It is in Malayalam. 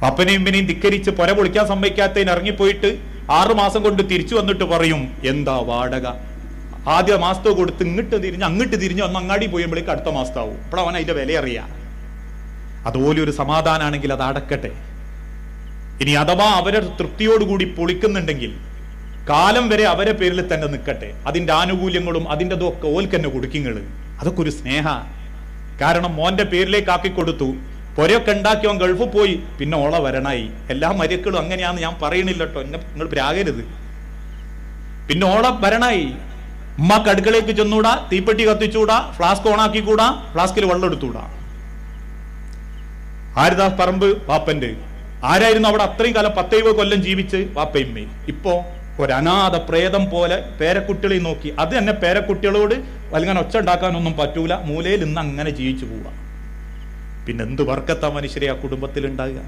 പപ്പനെയും ഇമ്മനെയും ധിക്കരിച്ച് പുര പൊളിക്കാൻ സമ്മതിക്കാത്തതിന് ഇറങ്ങിപ്പോയിട്ട് 6 മാസം കൊണ്ട് തിരിച്ചു വന്നിട്ട് പറയും, എന്താ വാടക, ആദ്യ മാസത്തോ കൊടുത്ത് അങ്ങോട്ട് തിരിഞ്ഞ് ഒന്ന് അങ്ങാടി പോയുമ്പോഴേക്ക് അടുത്ത മാസത്താവും. ഇപ്പോഴവൻ അതിന്റെ വില അറിയാം. അതുപോലെ ഒരു സമാധാനാണെങ്കിൽ അത് അടക്കട്ടെ. ഇനി അഥവാ അവരെ തൃപ്തിയോടുകൂടി പൊളിക്കുന്നുണ്ടെങ്കിൽ കാലം വരെ അവരെ പേരിൽ തന്നെ നിൽക്കട്ടെ. അതിന്റെ ആനുകൂല്യങ്ങളും അതിൻ്റെ ഇതൊക്കെ ഓൽക്കന്നെ കൊടുക്കിങ്ങള്. അതൊക്കെ ഒരു സ്നേഹ. കാരണം മോന്റെ പേരിലേക്ക് ആക്കി കൊടുത്തു, പൊരയൊക്കെ ഉണ്ടാക്കിയവൻ ഗൾഫിൽ പോയി, പിന്നെ ഓള വരണായി. എല്ലാ മര്യക്കളും അങ്ങനെയാന്ന് ഞാൻ പറയണില്ല കേട്ടോ, എന്നെ നിങ്ങൾ പ്രാകരുത്. പിന്നെ ഓള വരണായി. ഉമ്മക്ക് അടുക്കളയ്ക്ക് ചെന്നൂടാ, തീപ്പെട്ടി കത്തിച്ചൂടാ, ഫ്ലാസ്ക് ഓണാക്കിക്കൂടാ, ഫ്ലാസ്കിൽ വെള്ളം എടുത്തൂടാ. ആരിദാസ് പറമ്പ് വാപ്പന്റെ ആരായിരുന്നു അവിടെ അത്രയും കാലം 10 കൊല്ലം ജീവിച്ച്? വാപ്പയമ്മയും. ഇപ്പോ ഒരനാഥ പ്രേതം പോലെ പേരക്കുട്ടികളെ നോക്കി. അത് തന്നെ പേരക്കുട്ടികളോട് വലുങ്ങനെ ഒച്ച ഉണ്ടാക്കാനൊന്നും പറ്റൂല, മൂലയിൽ ഇന്ന് അങ്ങനെ ജീവിച്ചു പോവാ. പിന്നെന്ത് വർക്കത്താ മനുഷ്യരെ ആ കുടുംബത്തിൽ ഉണ്ടാകുക?